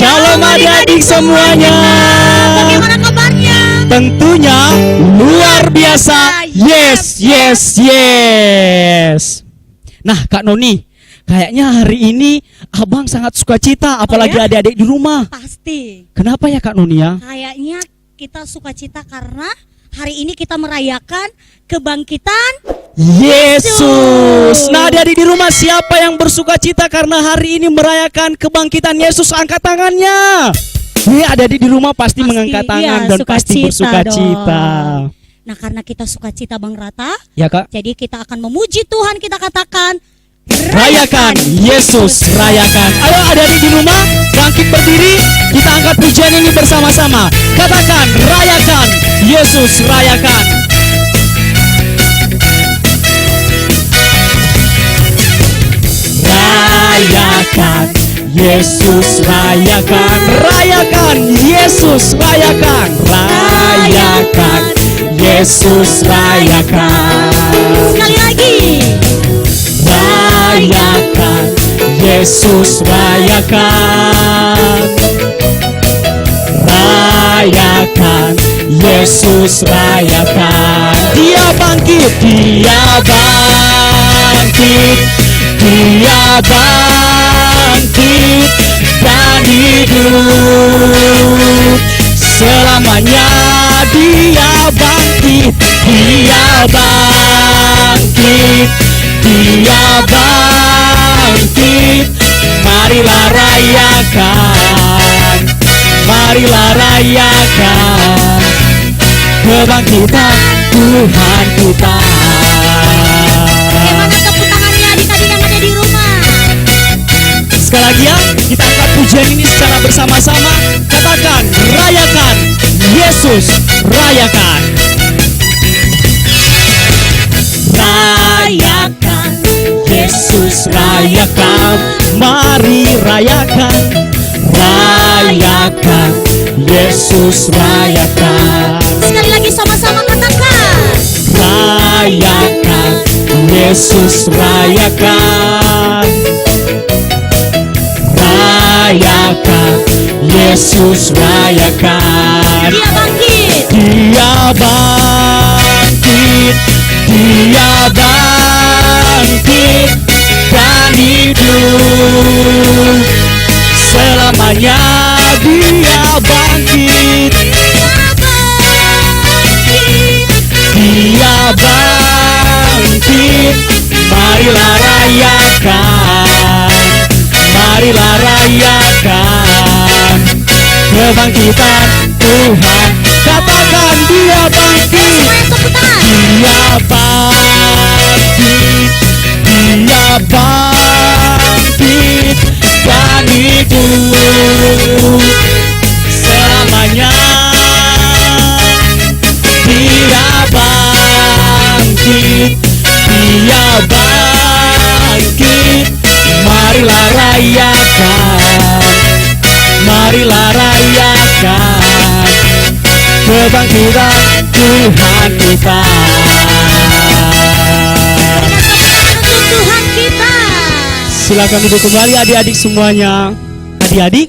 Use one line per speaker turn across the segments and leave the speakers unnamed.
Shalom adik-adik semuanya.
Bagaimana kabarnya?
Tentunya luar biasa. Yes, yes, yes. Nah, Kak Noni, kayaknya hari ini Abang sangat sukacita, apalagi
ya?
adik-adik di rumah.
Pasti.
Kenapa ya Kak Noni ya?
Kayaknya kita sukacita karena hari ini kita merayakan kebangkitan
Yesus. Nah, adik-adik di rumah, siapa yang bersukacita karena hari ini merayakan kebangkitan Yesus? Angkat tangannya. Adik-adik di rumah pasti mengangkat tangan dan pasti bersukacita.
Nah, karena kita sukacita Bang Rata,
Ya Kak.
jadi kita akan memuji Tuhan, kita katakan
Rayakan Yesus, rayakan. Ayo adik-adik di rumah, bangkit berdiri, kita angkat pujian ini bersama-sama. Katakan, rayakan Yesus, rayakan. Rayakan Yesus, rayakan. Rayakan Yesus, rayakan. Rayakan Yesus, rayakan.
Sekali lagi.
Rayakan Yesus, rayakan. Rayakan Yesus, rayakan. Dia bangkit, dia bangkit, dia bangkit dan hidup selamanya. Dia bangkit, dia bangkit, dia bangkit. Marilah rayakan, marilah rayakan kebangkitan Tuhan kita.
Bagaimana tepuk tangannya adik-adik yang ada di rumah?
Sekali lagi ya, kita angkat pujian ini secara bersama-sama. Katakan, rayakan Yesus, rayakan. Rayakan Yesus, rayakan. Mari rayakan. Rayakan Yesus, rayakan.
Sekali lagi sama-sama katakan.
Rayakan Yesus, rayakan. Rayakan Yesus, rayakan.
Dia bangkit.
Dia bangkit, dia bangkit dan hidup selamanya. Dia bangkit, dia bangkit. Marilah rayakan, marilah rayakan kebangkitan Tuhan. Katakan, dia bangkit, dia bangkit, dia bangkit dan hidup selamanya. Dia bangkit, dia bangkit. Marilah rayakan, marilah rayakan kebangkitan Tuhan kita.
Untuk Tuhan kita.
Silakan duduk kembali adik-adik semuanya. Adik-adik,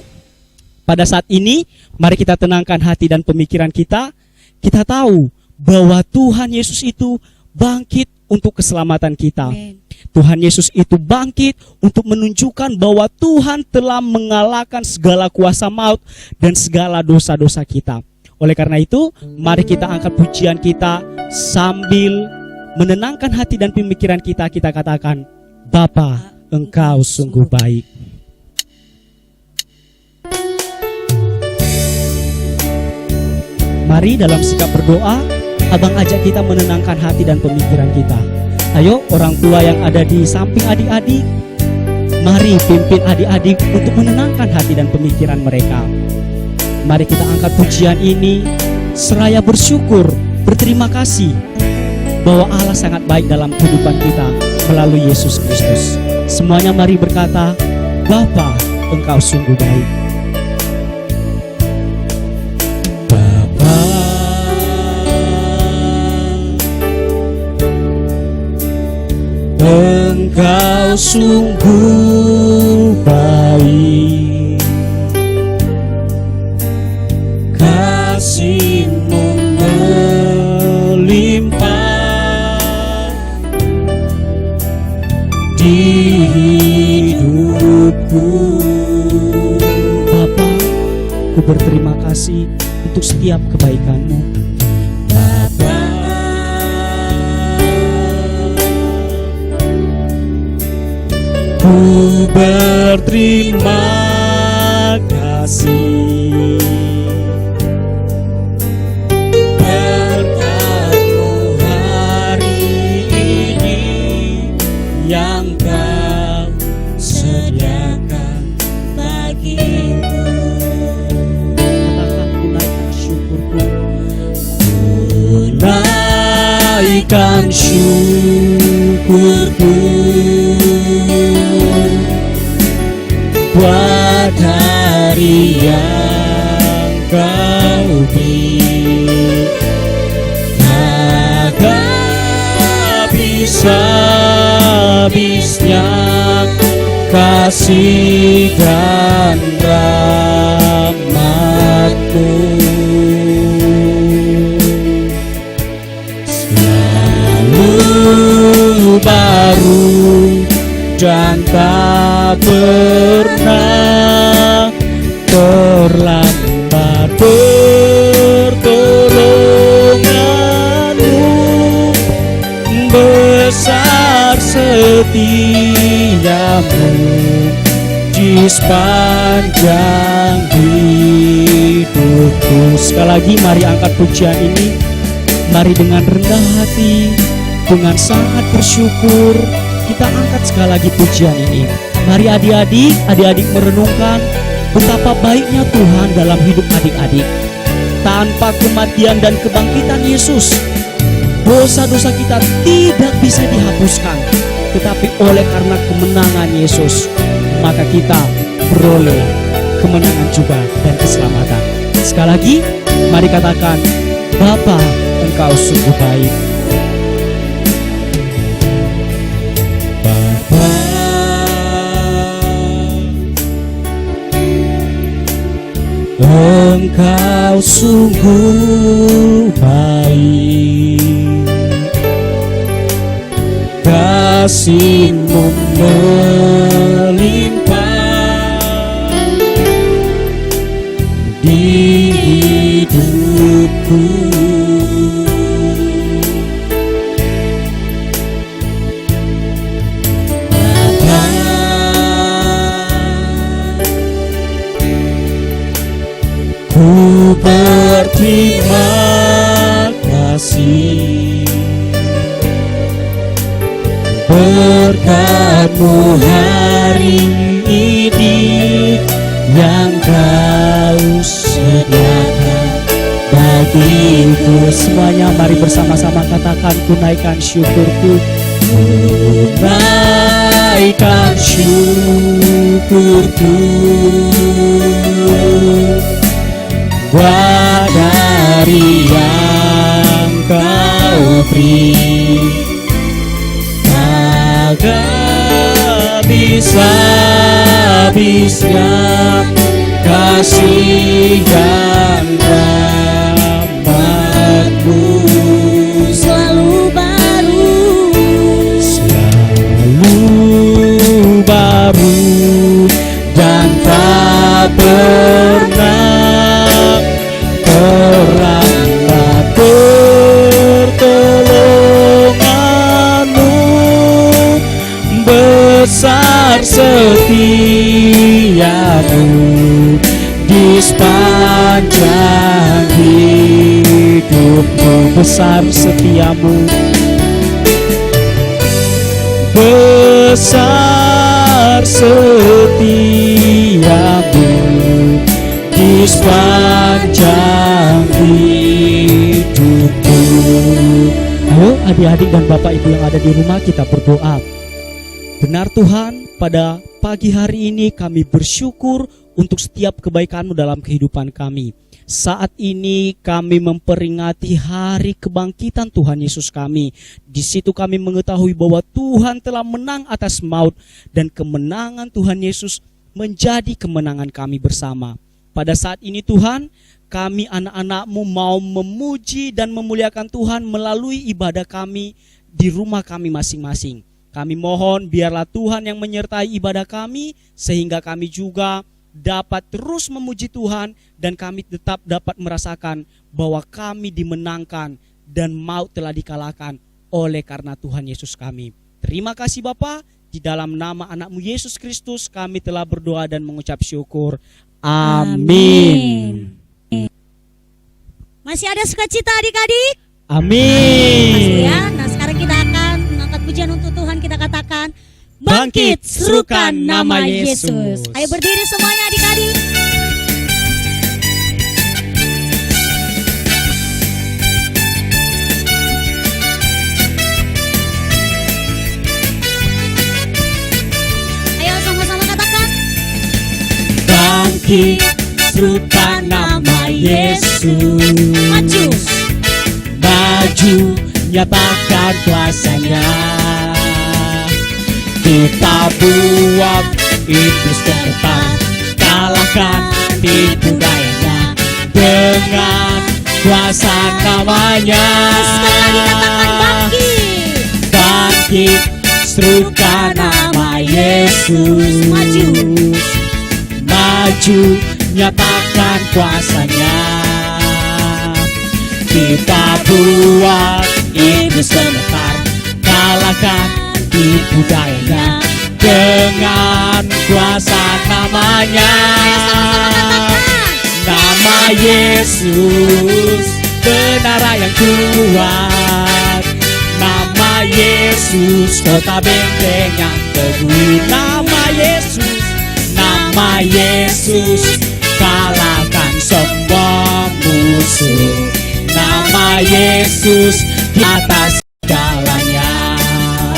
pada saat ini mari kita tenangkan hati dan pemikiran kita. Kita tahu bahwa Tuhan Yesus itu bangkit untuk keselamatan kita.
Amen.
Tuhan Yesus itu bangkit untuk menunjukkan bahwa Tuhan telah mengalahkan segala kuasa maut dan segala dosa-dosa kita. Oleh karena itu, mari kita angkat pujian kita sambil menenangkan hati dan pemikiran kita. Kita katakan, Bapa, Engkau sungguh baik. Mari dalam sikap berdoa, Abang ajak kita menenangkan hati dan pemikiran kita. Ayo orang tua yang ada di samping adik-adik, mari pimpin adik-adik untuk menenangkan hati dan pemikiran mereka. Mari kita angkat pujian ini seraya bersyukur, berterima kasih bahwa Allah sangat baik dalam kehidupan kita melalui Yesus Kristus. Semuanya mari berkata, Bapa, Engkau sungguh baik. Bapa, Engkau sungguh baik. Bapa, ku berterima kasih untuk setiap kebaikan-Mu.
Bapa, ku berterima kasih. Berkat-Mu hari ini yang Kau sediakan bagiku.
Katakan, ku naikkan syukurku.
Naikkan syukurku buat hari yang Kau beri. Agak habis-habisnya kasih dan rahmat-Mu. Selalu baru dan tak pernah terlambat pertolongan-Mu. Besar setiamu di sepanjang hidupku.
Sekali lagi mari angkat pujian ini. Mari dengan rendah hati, dengan sangat bersyukur, kita angkat sekali lagi pujian ini. Mari adik-adik merenungkan betapa baiknya Tuhan dalam hidup adik-adik. Tanpa kematian dan kebangkitan Yesus, dosa-dosa kita tidak bisa dihapuskan. Tetapi oleh karena kemenangan Yesus, maka kita beroleh kemenangan juga dan keselamatan. Sekali lagi, mari katakan, Bapa, Engkau sungguh baik.
Bapa, Engkau sungguh baik. Kasih-Mu melimpah di hidupku. Bapa, ku berterima kasih. Berkat-Mu hari ini yang Kau sediakan bagiku.
Semuanya mari bersama-sama katakan, ku naikkan syukurku.
Ku naikkan syukurku buat hari yang Kau beri. Agak habis-habisnya kasih dan rahmat-Mu.
Selalu
baru dan tak pernah terlambat pertolongan-Mu. Besar setiamu di sepanjang hidupku.
Besar setiamu,
besar setiamu di sepanjang hidupku.
Ayo adik-adik dan bapak ibu yang ada di rumah, kita berdoa. Benar Tuhan, pada pagi hari ini kami bersyukur untuk setiap kebaikan-Mu dalam kehidupan kami. Saat ini kami memperingati hari kebangkitan Tuhan Yesus kami. Di situ kami mengetahui bahwa Tuhan telah menang atas maut, dan kemenangan Tuhan Yesus menjadi kemenangan kami bersama. Pada saat ini Tuhan, kami anak-anak-Mu mau memuji dan memuliakan Tuhan melalui ibadah kami di rumah kami masing-masing. Kami mohon biarlah Tuhan yang menyertai ibadah kami, sehingga kami juga dapat terus memuji Tuhan, dan kami tetap dapat merasakan bahwa kami dimenangkan dan maut telah dikalahkan oleh karena Tuhan Yesus kami. Terima kasih Bapa, di dalam nama anak-Mu Yesus Kristus kami telah berdoa dan mengucap syukur. Amin.
Masih ada sukacita adik-adik?
Amin.
Masih ya. Nah sekarang kita akan mengangkat pujian untuk Tuhan. Kita katakan, bangkit serukan nama Yesus. Ayo berdiri semuanya adik-adik. Ayo sama-sama katakan,
Bangkit serukan nama Yesus.
maju.
Maju nyatakan kuasanya. Kita buat iblis tempat, kalahkan tipu dayanya dengan kuasa namanya.
Sekali lagi katakan bangkit.
Bangkit serukan nama Yesus.
Maju.
Maju nyatakan kuasanya. Kita buat iblis sebentar, kalahkan tipu dayanya dengan kuasa namanya. Nama Yesus benar yang kuat. Nama Yesus kota benteng yang teguh. Nama Yesus, nama Yesus kalahkan semua musuh. Nama Yesus di atas segalanya.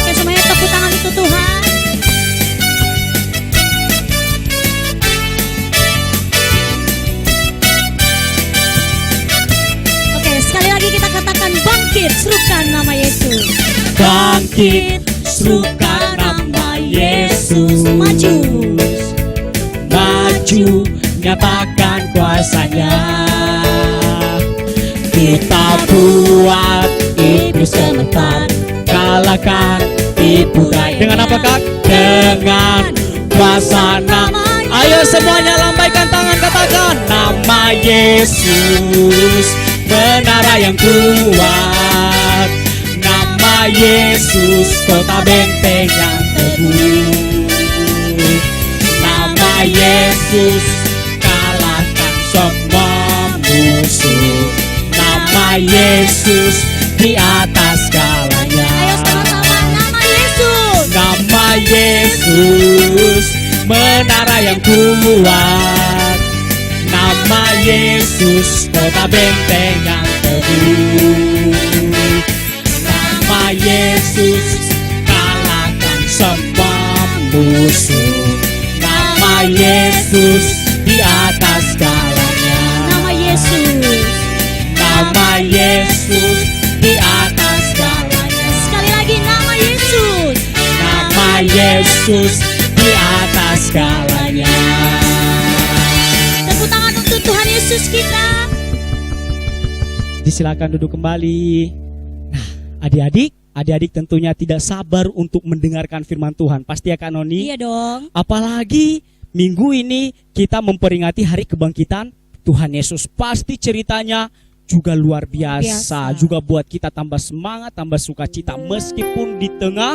Oke semuanya tepuk tangan untuk Tuhan. Oke sekali lagi kita katakan bangkit serukan nama Yesus.
Bangkit serukan nama Yesus.
Maju.
Maju nyatakan kuasanya. Kita buat iblis sebentar, kalahkan tipu daya. Dengan apa Kak? Dengan kuasa nama. Ayo semuanya lambaikan tangan, katakan nama Yesus menara yang kuat. Nama Yesus kota benteng yang teguh. Nama Yesus kalahkan semua musuh. Nama Yesus di atas segalanya.
Ayo sama-sama nama Yesus.
Nama Yesus menara yang kuat. Nama Yesus kota benteng yang teguh. Nama Yesus kalahkan semua musuh. Nama Yesus di atas segalanya.
Nama Yesus.
Nama Yesus di atas segalanya.
Sekali lagi nama Yesus.
Nama Yesus di atas segalanya.
Tepuk tangan untuk Tuhan Yesus kita.
Disilakan duduk kembali. Nah, adik-adik tentunya tidak sabar untuk mendengarkan firman Tuhan. Pasti ya Kak Noni?
Iya dong.
Apalagi minggu ini kita memperingati hari kebangkitan Tuhan Yesus. Pasti ceritanya juga luar biasa. Juga buat kita tambah semangat, tambah sukacita meskipun di tengah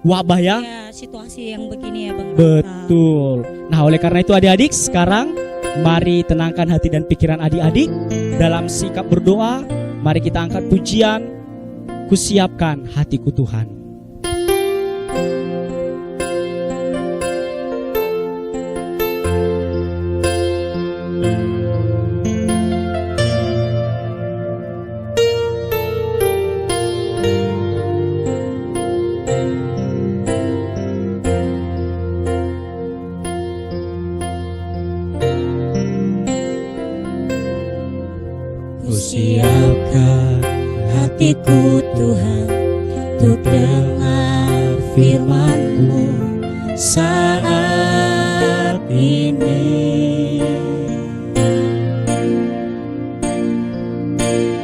wabah ya.
Ya, situasi yang begini ya Bang.
Betul. Nah, oleh karena itu adik-adik, sekarang mari tenangkan hati dan pikiran adik-adik dalam sikap berdoa. Mari kita angkat pujian, kusiapkan hatiku Tuhan.
Kusiapkan hatiku Tuhan untuk dengar firman-Mu saat ini.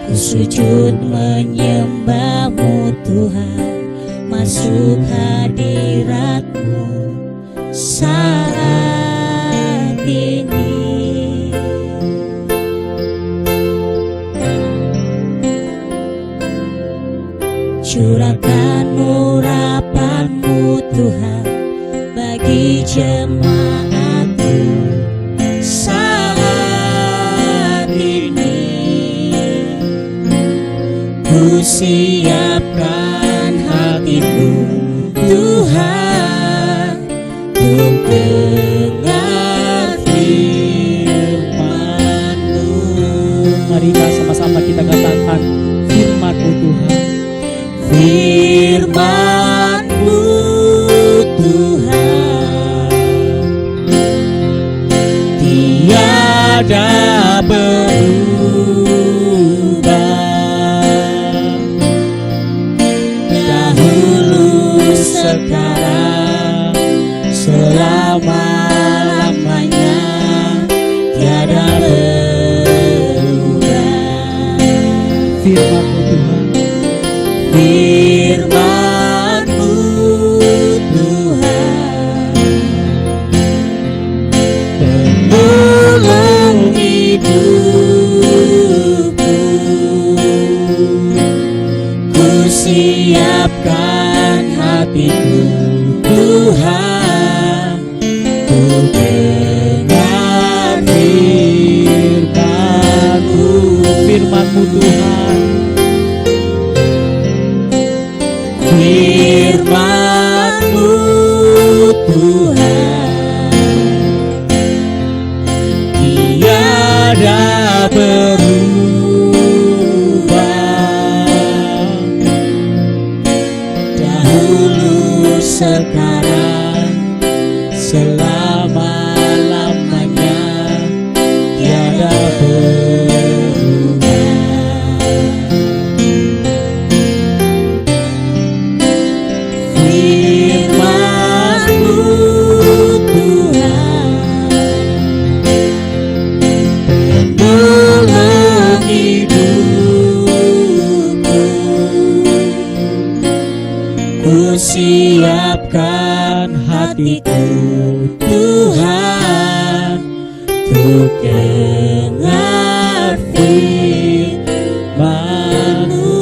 Ku sujud menyembah-Mu Tuhan, masuk hadirat-Mu saat ini. Curahkan urapan-Mu Tuhan bagi jemaat-Mu saat ini. Ku siapkan hatiku Tuhan untuk dengar firman-Mu.
Mari sama-sama kita katakan firman-Mu Tuhan.
Firman-Mu Tuhan tiada berubah, dahulu sekarang selama-lamanya tiada berubah.
Firman-Mu Tuhan.
Firman-Mu Tuhan penolong hidupku. Ku siapkan hatiku Tuhan untuk dengar firman-Mu.
Firman-Mu Tuhan.
Firman-Mu Tuhan tiada berubah, dahulu sekarang selama-lamanya tiada berubah. Firman-Mu Tuhan penolong hidupku. Ku siapkan hatiku Tuhan untuk dengar firman-Mu.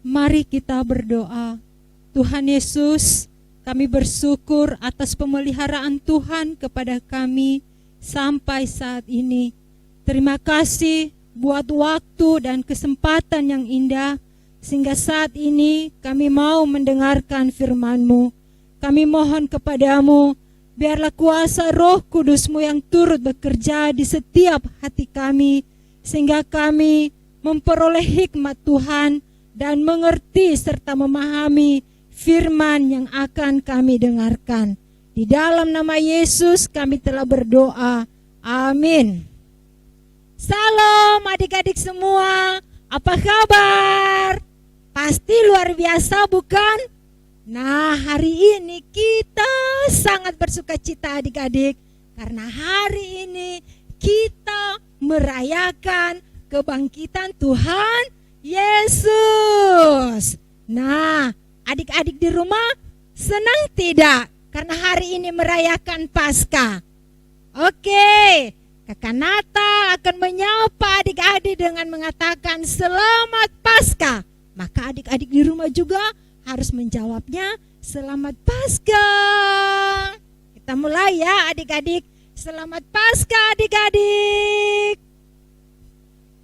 Mari kita berdoa. Tuhan Yesus, kami bersyukur atas pemeliharaan Tuhan kepada kami sampai saat ini. Terima kasih buat waktu dan kesempatan yang indah, sehingga saat ini kami mau mendengarkan firman-Mu. Kami mohon kepadamu, biarlah kuasa Roh Kudus-Mu yang turut bekerja di setiap hati kami, sehingga kami memperoleh hikmat Tuhan dan mengerti serta memahami firman yang akan kami dengarkan. Di dalam nama Yesus kami telah berdoa. Amin. Salam adik-adik semua. Apa kabar? Pasti luar biasa bukan? Nah, hari ini kita sangat bersuka cita adik-adik, karena hari ini kita merayakan kebangkitan Tuhan Yesus. Nah, adik-adik di rumah senang tidak? Karena hari ini merayakan Paskah. Oke, Kakak Nata akan menyapa adik-adik dengan mengatakan Selamat Paskah. Maka adik-adik di rumah juga harus menjawabnya Selamat Paskah. Kita mulai ya adik-adik. Selamat Paskah adik-adik.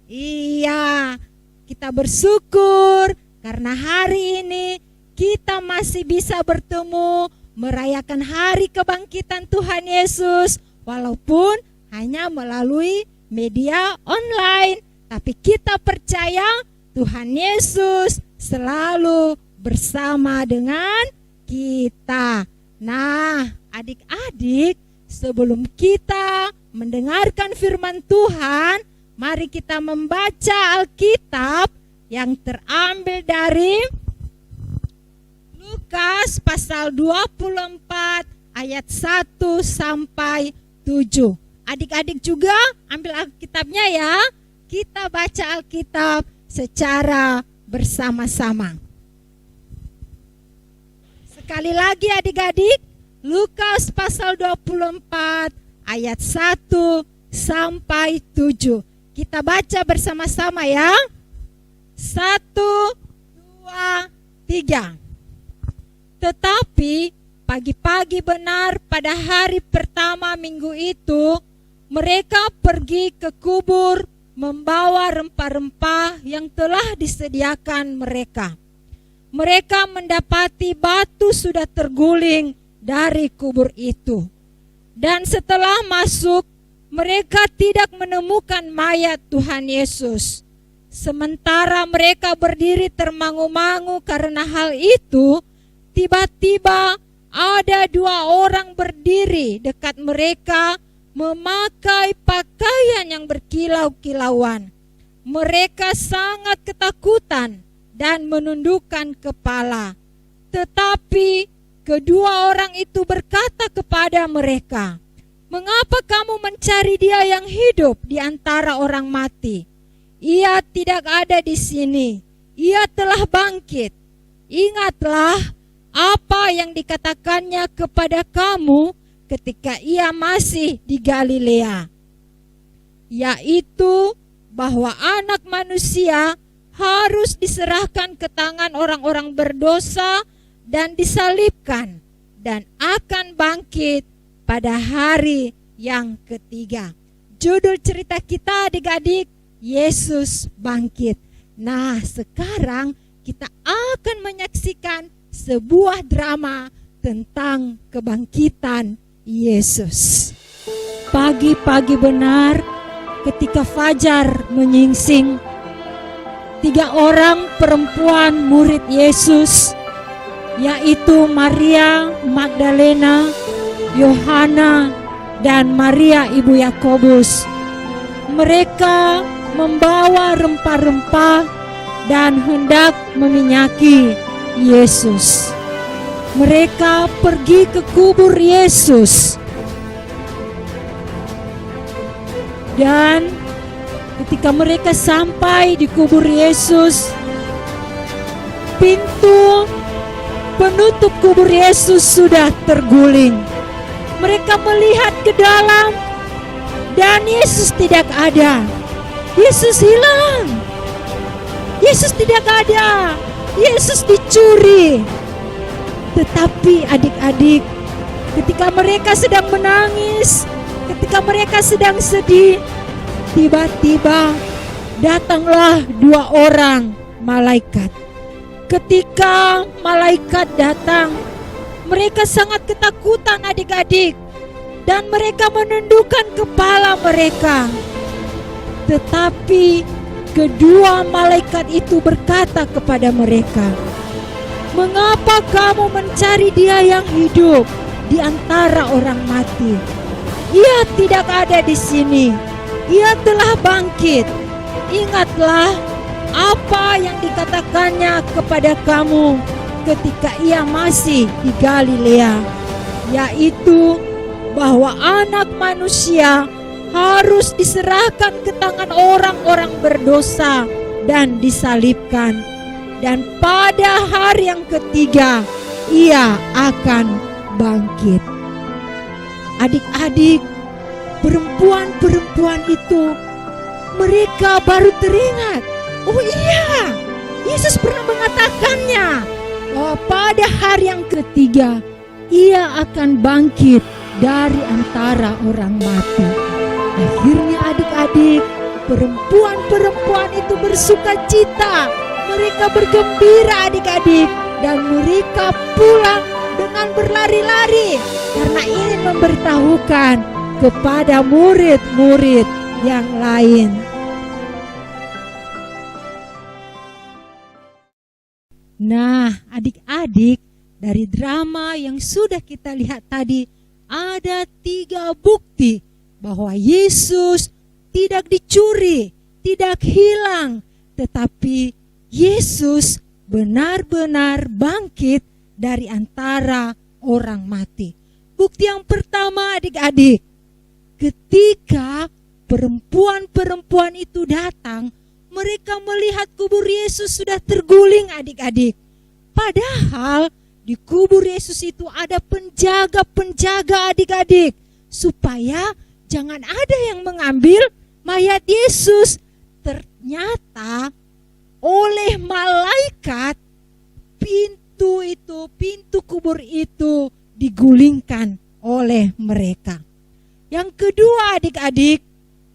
Iya, kita bersyukur karena hari ini kita masih bisa bertemu merayakan hari kebangkitan Tuhan Yesus, walaupun hanya melalui media online. Tapi kita percaya Tuhan Yesus selalu bersama dengan kita. Nah, adik-adik, sebelum kita mendengarkan firman Tuhan, mari kita membaca Alkitab yang terambil dari Lukas pasal 24 ayat 1 sampai 7. Adik-adik juga ambil Alkitabnya ya. Kita baca Alkitab secara bersama-sama. Sekali lagi adik-adik, Lukas pasal 24 ayat 1 sampai 7. Kita baca bersama-sama ya. 1, 2, 3. Tetapi pagi-pagi benar pada hari pertama minggu itu, mereka pergi ke kubur membawa rempah-rempah yang telah disediakan mereka. Mereka mendapati batu sudah terguling dari kubur itu. Dan setelah masuk, mereka tidak menemukan mayat Tuhan Yesus. Sementara mereka berdiri termangu-mangu karena hal itu, tiba-tiba ada 2 orang berdiri dekat mereka memakai pakaian yang berkilau-kilauan. Mereka sangat ketakutan dan menundukkan kepala. Tetapi kedua orang itu berkata kepada mereka, "Mengapa kamu mencari Dia yang hidup di antara orang mati? Ia tidak ada di sini. Ia telah bangkit. Ingatlah apa yang dikatakannya kepada kamu ketika Ia masih di Galilea, yaitu bahwa Anak Manusia harus diserahkan ke tangan orang-orang berdosa dan disalibkan, dan akan bangkit pada hari yang ketiga." Judul cerita kita adik-adik, Yesus bangkit. Nah, sekarang kita akan menyaksikan sebuah drama tentang kebangkitan Yesus. Pagi-pagi benar ketika fajar menyingsing, 3 orang perempuan murid Yesus, yaitu Maria Magdalena, Yohana, dan Maria ibu Yakobus. Mereka membawa rempah-rempah dan hendak meminyaki Yesus. Mereka pergi ke kubur Yesus. Dan ketika mereka sampai di kubur Yesus, pintu penutup kubur Yesus sudah terguling. Mereka melihat ke dalam dan Yesus tidak ada. Yesus hilang. Yesus tidak ada. Yesus dicuri. Tetapi adik-adik, ketika mereka sedang menangis, ketika mereka sedang sedih, tiba-tiba datanglah 2 orang malaikat. Ketika malaikat datang, mereka sangat ketakutan adik-adik, dan mereka menundukkan kepala mereka. Tetapi kedua malaikat itu berkata kepada mereka, "Mengapa kamu mencari Dia yang hidup di antara orang mati? Ia tidak ada di sini. Ia telah bangkit. Ingatlah apa yang dikatakannya kepada kamu ketika Ia masih di Galilea, yaitu bahwa Anak Manusia harus diserahkan ke tangan orang-orang berdosa dan disalibkan, dan pada hari yang ketiga Ia akan bangkit." Adik-adik, perempuan-perempuan itu, mereka baru teringat, oh iya, Yesus pernah mengatakannya bahwa pada hari yang ketiga Ia akan bangkit dari antara orang mati. Akhirnya adik-adik, perempuan-perempuan itu bersuka cita. Mereka bergembira adik-adik, dan mereka pulang dengan berlari-lari karena ingin memberitahukan kepada murid-murid yang lain. Nah, adik-adik, dari drama yang sudah kita lihat tadi, ada 3 bukti bahwa Yesus tidak dicuri, tidak hilang, tetapi Yesus benar-benar bangkit dari antara orang mati. Bukti yang pertama adik-adik, ketika perempuan-perempuan itu datang, mereka melihat kubur Yesus sudah terguling adik-adik. Padahal di kubur Yesus itu ada penjaga-penjaga adik-adik, supaya jangan ada yang mengambil mayat Yesus. Ternyata oleh malaikat pintu kubur itu digulingkan oleh mereka. Yang kedua adik-adik,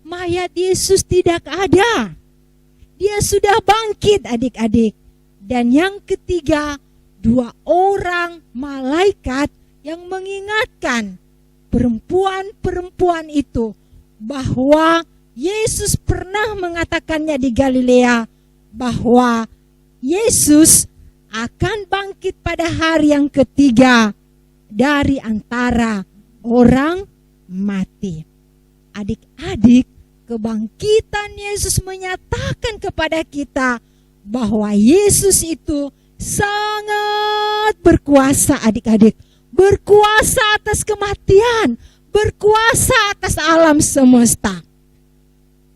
mayat Yesus tidak ada. Dia sudah bangkit adik-adik. Dan yang ketiga, 2 orang malaikat yang mengingatkan perempuan-perempuan itu bahwa Yesus pernah mengatakannya di Galilea bahwa Yesus akan bangkit pada hari yang ketiga dari antara orang mati. Adik-adik, kebangkitan Yesus menyatakan kepada kita bahwa Yesus itu sangat berkuasa adik-adik. Berkuasa atas kematian, berkuasa atas alam semesta.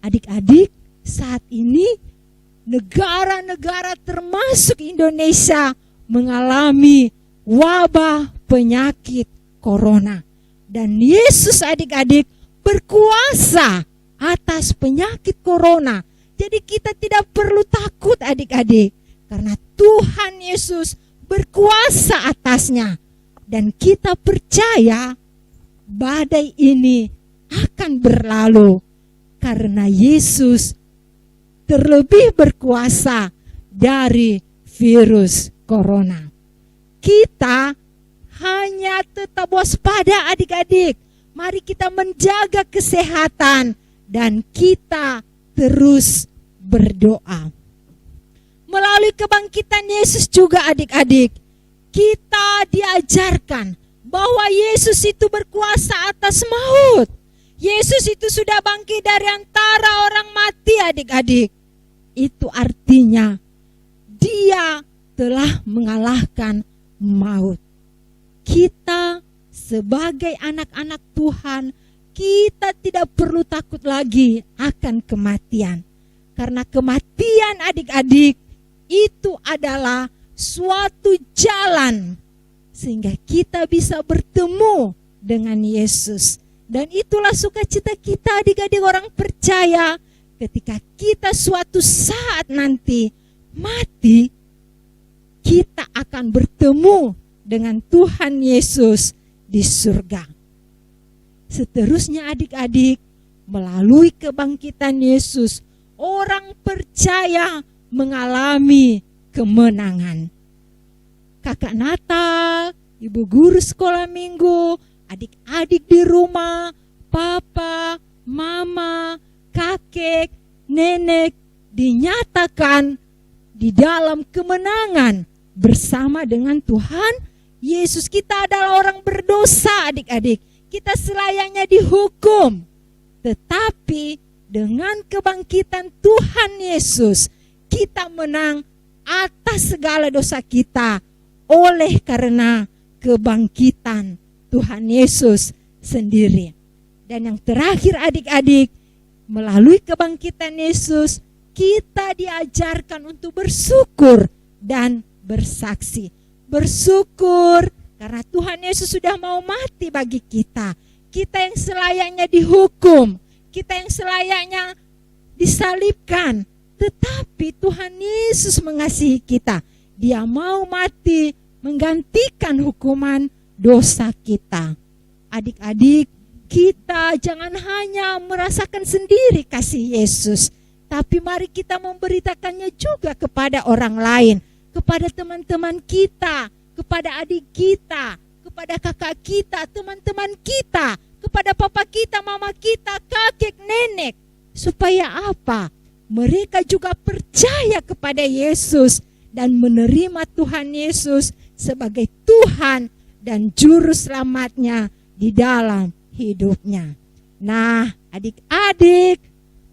Adik-adik, saat ini negara-negara termasuk Indonesia mengalami wabah penyakit corona. Dan Yesus adik-adik berkuasa atas penyakit corona. Jadi kita tidak perlu takut adik-adik, karena Tuhan Yesus berkuasa atasnya. Dan kita percaya badai ini akan berlalu, karena Yesus terlebih berkuasa dari virus corona. Kita hanya tetap waspada adik-adik. Mari kita menjaga kesehatan dan kita terus berdoa. Melalui kebangkitan Yesus juga adik-adik, kita diajarkan bahwa Yesus itu berkuasa atas maut. Yesus itu sudah bangkit dari antara orang mati adik-adik. Itu artinya Dia telah mengalahkan maut. Kita sebagai anak-anak Tuhan, kita tidak perlu takut lagi akan kematian. Karena kematian adik-adik itu adalah suatu jalan sehingga kita bisa bertemu dengan Yesus. Dan itulah sukacita kita adik-adik orang percaya, ketika kita suatu saat nanti mati, kita akan bertemu dengan Tuhan Yesus di surga. Seterusnya adik-adik, melalui kebangkitan Yesus, orang percaya mengalami kemenangan. Kakak Natal, ibu guru sekolah minggu, adik-adik di rumah, papa, mama, kakek, nenek dinyatakan di dalam kemenangan bersama dengan Tuhan Yesus. Kita adalah orang berdosa adik-adik. Kita selayaknya dihukum. Tetapi dengan kebangkitan Tuhan Yesus, kita menang atas segala dosa kita oleh karena kebangkitan Tuhan Yesus sendiri. Dan yang terakhir adik-adik, melalui kebangkitan Yesus, kita diajarkan untuk bersyukur dan bersaksi. Bersyukur karena Tuhan Yesus sudah mau mati bagi kita. Kita yang selayaknya dihukum, kita yang selayaknya disalibkan, tetapi Tuhan Yesus mengasihi kita. Dia mau mati menggantikan hukuman dosa kita. Adik-adik, kita jangan hanya merasakan sendiri kasih Yesus, tapi mari kita memberitakannya juga kepada orang lain, kepada teman-teman kita, kepada adik kita, kepada kakak kita, teman-teman kita, kepada papa kita, mama kita, kakek, nenek. Supaya apa? Mereka juga percaya kepada Yesus dan menerima Tuhan Yesus sebagai Tuhan dan juru selamatnya di dalam hidupnya. Nah, adik-adik,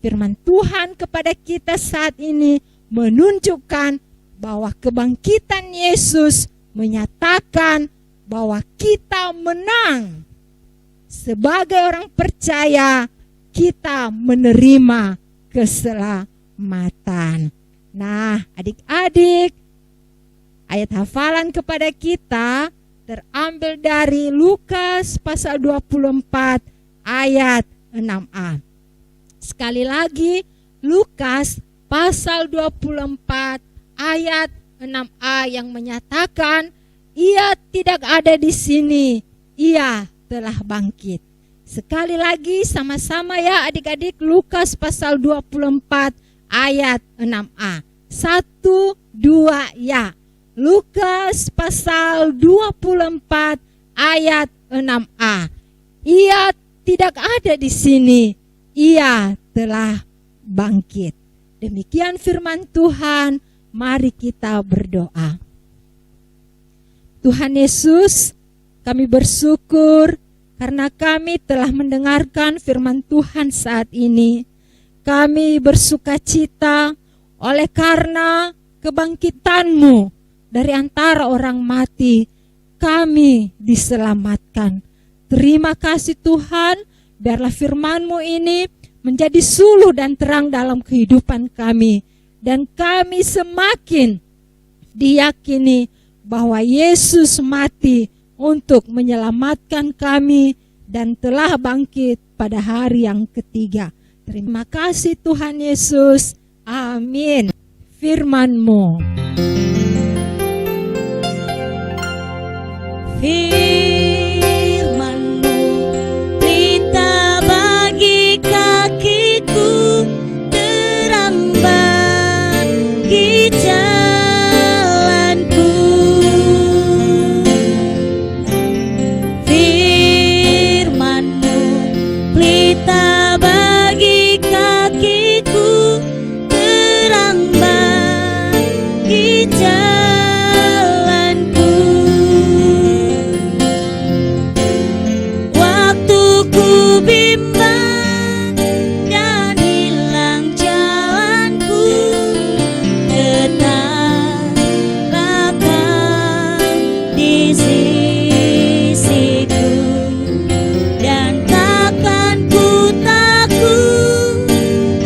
firman Tuhan kepada kita saat ini menunjukkan bahwa kebangkitan Yesus menyatakan bahwa kita menang. Sebagai orang percaya, kita menerima keselamatan. Nah, adik-adik, ayat hafalan kepada kita terambil dari Lukas pasal 24 ayat 6a. Sekali lagi, Lukas pasal 24 ayat 6a yang menyatakan, ia tidak ada di sini, ia telah bangkit. Sekali lagi sama-sama ya adik-adik, Lukas pasal 24 ayat 6a. 1, 2 ya. Lukas pasal 24 ayat 6a. Ia tidak ada di sini, ia telah bangkit. Demikian firman Tuhan, mari kita berdoa. Tuhan Yesus, kami bersyukur karena kami telah mendengarkan firman Tuhan saat ini. Kami bersuka cita oleh karena kebangkitan-Mu dari antara orang mati, kami diselamatkan. Terima kasih Tuhan, biarlah firman-Mu ini menjadi suluh dan terang dalam kehidupan kami. Dan kami semakin diyakini bahwa Yesus mati untuk menyelamatkan kami dan telah bangkit pada hari yang ketiga. Terima kasih Tuhan Yesus. Amin. Firman-Mu.
Firman-Mu pelita bagi kakiku, terang bagi jalanku. Firman-Mu pelita bagi kakiku, terang bagi jalanku. Waktu ku bimbang dan hilang jalanku, tetaplah Kau di sisiku, dan takkan ku takut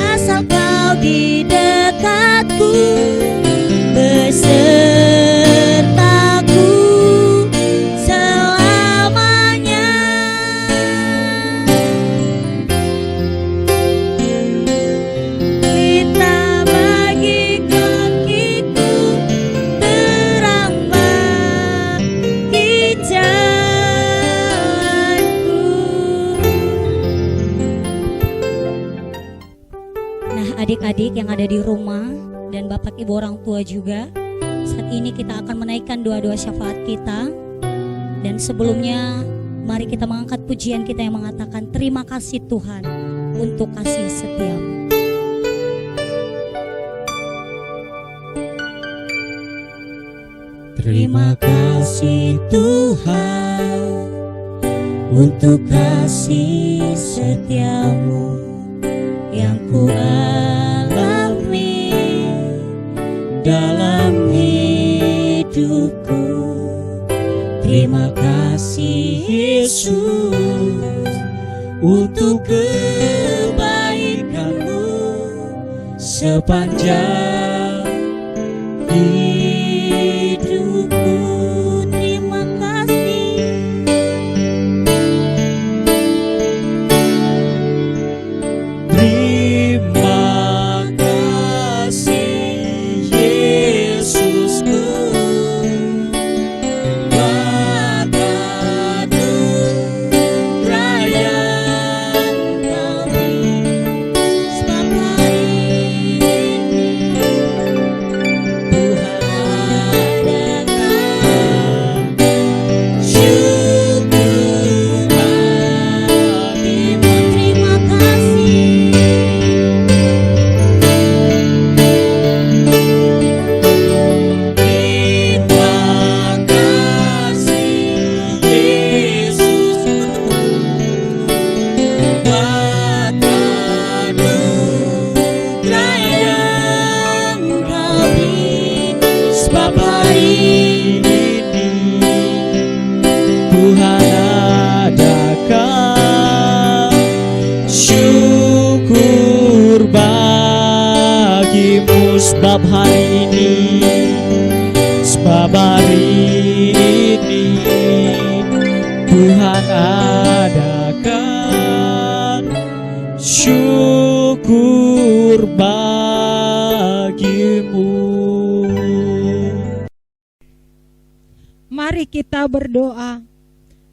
asal Kau di dekatku, besertaku selamanya. Pelita bagi kakiku, terang bagi jalanku. Nah, adik-adik yang ada di rumah dan Bapak Ibu orang tua juga, saat ini kita akan menaikkan doa-doa syafaat kita. Dan sebelumnya, mari kita mengangkat pujian kita yang mengatakan, terima kasih Tuhan untuk kasih setia-Mu.
Terima kasih Tuhan untuk kasih setia-Mu yang ku alami dalam hidupku. Terima kasih Yesus untuk kebaikan-Mu sepanjang hidupku. Terima kasih. Terima kasih Yesusku, berkat anugerah yang Kau beri. Sebab hari ini Tuhan
sebab hari ini Tuhan adakan syukur bagimu.
Mari kita berdoa.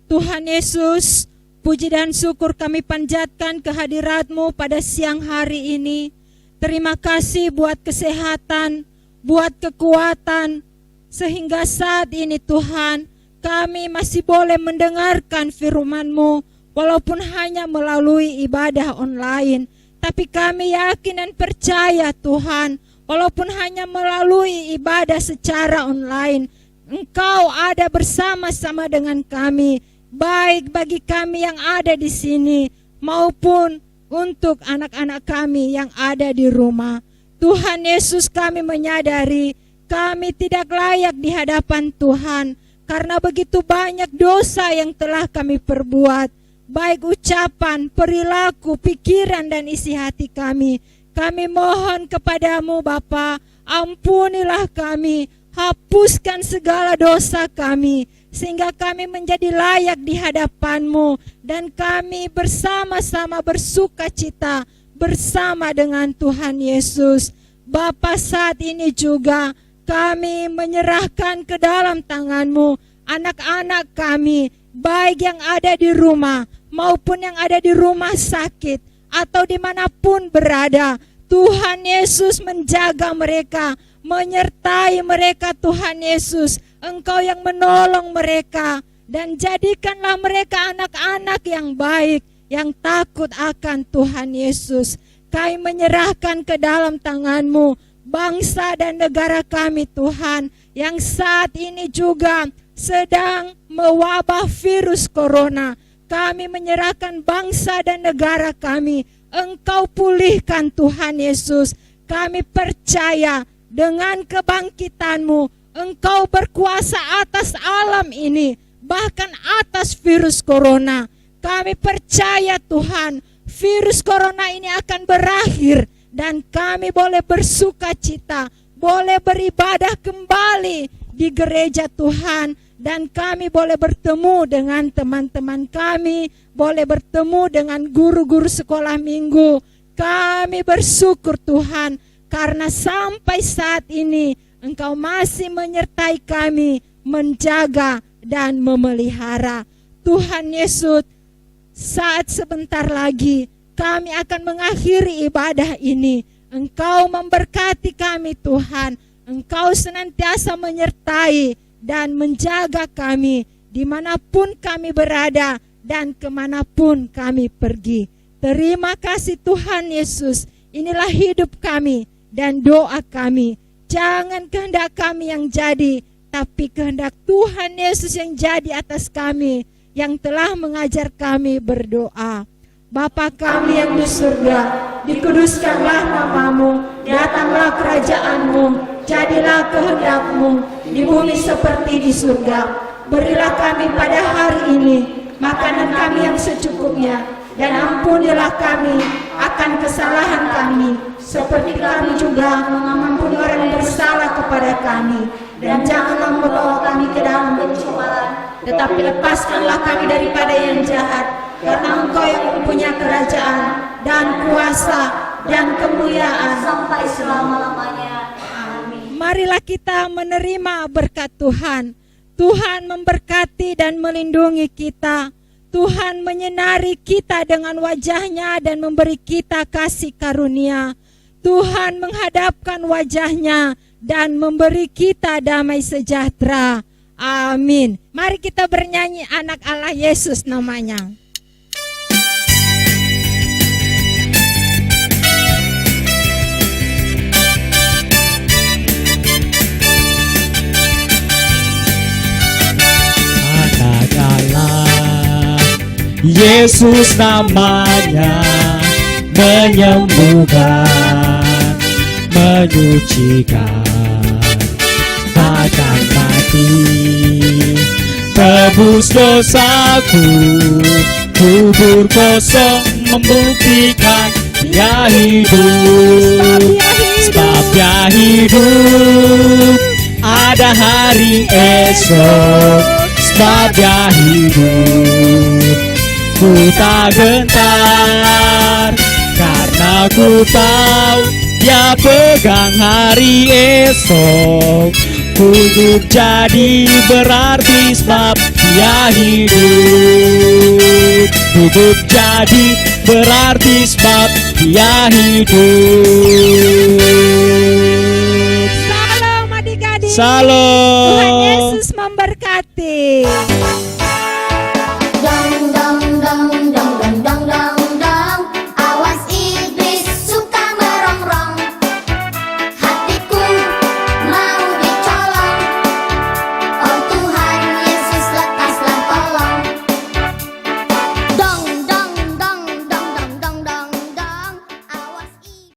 Tuhan Yesus, puji dan syukur kami panjatkan kehadirat-Mu pada siang hari ini. Terima kasih buat kesehatan, buat kekuatan, sehingga saat ini Tuhan, kami masih boleh mendengarkan firman-Mu, walaupun hanya melalui ibadah online. Tapi kami yakin dan percaya Tuhan, walaupun hanya melalui ibadah secara online, Engkau ada bersama-sama dengan kami, baik bagi kami yang ada di sini, maupun untuk anak-anak kami yang ada di rumah. Tuhan Yesus, kami menyadari kami tidak layak di hadapan Tuhan, karena begitu banyak dosa yang telah kami perbuat, baik ucapan, perilaku, pikiran, dan isi hati kami. Kami mohon kepadamu Bapa, ampunilah kami, hapuskan segala dosa kami, sehingga kami menjadi layak di hadapan-Mu, dan kami bersama-sama bersuka cita bersama dengan Tuhan Yesus. Bapa, saat ini juga kami menyerahkan ke dalam tangan-Mu anak-anak kami, baik yang ada di rumah maupun yang ada di rumah sakit atau dimanapun berada. Tuhan Yesus menjaga mereka, menyertai mereka. Tuhan Yesus, Engkau yang menolong mereka, dan jadikanlah mereka anak-anak yang baik, yang takut akan Tuhan Yesus. Kami menyerahkan ke dalam tangan-Mu bangsa dan negara kami Tuhan, yang saat ini juga sedang mewabah virus corona. Kami menyerahkan bangsa dan negara kami, Engkau pulihkan Tuhan Yesus. Kami percaya dengan kebangkitan-Mu, Engkau berkuasa atas alam ini, bahkan atas virus corona. Kami percaya Tuhan, virus corona ini akan berakhir, dan kami boleh bersuka cita, boleh beribadah kembali di gereja Tuhan, dan kami boleh bertemu dengan teman-teman kami, boleh bertemu dengan guru-guru sekolah minggu. Kami bersyukur Tuhan, karena sampai saat ini Engkau masih menyertai kami, menjaga dan memelihara. Tuhan Yesus, saat sebentar lagi kami akan mengakhiri ibadah ini. Engkau memberkati kami Tuhan, Engkau senantiasa menyertai dan menjaga kami dimanapun kami berada dan kemanapun kami pergi. Terima kasih Tuhan Yesus, inilah hidup kami dan doa kami. Jangan kehendak kami yang jadi, tapi kehendak Tuhan Yesus yang jadi atas kami, yang telah mengajar kami berdoa. Bapa kami yang di surga, dikuduskanlah nama-Mu, datanglah kerajaan-Mu, jadilah kehendak-Mu di bumi seperti di surga. Berilah kami pada hari ini makanan kami yang secukupnya, dan ampunilah kami akan kesalahan kami, seperti kami juga mengampuni orang yang bersalah kepada kami. Dan janganlah membawa kami ke dalam pencobaan, tetapi lepaskanlah kami daripada yang jahat. Karena Engkau yang mempunyai kerajaan dan kuasa dan kemuliaan sampai selama-lamanya. Amin. Marilah kita menerima berkat Tuhan. Tuhan memberkati dan melindungi kita. Tuhan menyinari kita dengan wajah-Nya dan memberi kita kasih karunia. Tuhan menghadapkan wajah-Nya dan memberi kita damai sejahtera. Amin. Mari kita bernyanyi Anak Allah Yesus namanya.
Anak Allah Yesus namanya, menyembuhkan, menyucikan, takkan mati, tebus dosaku, kubur kosong membuktikan Dia hidup, sebab Dia hidup. hidup, ada hari esok, sebab dia hidup. Ku tak gentar, karena ku tahu dia pegang hari esok. Untuk jadi berarti sebab dia hidup. Untuk jadi berarti sebab dia hidup.
Salam adik-adik.
Salam.
Tuhan Yesus memberkati.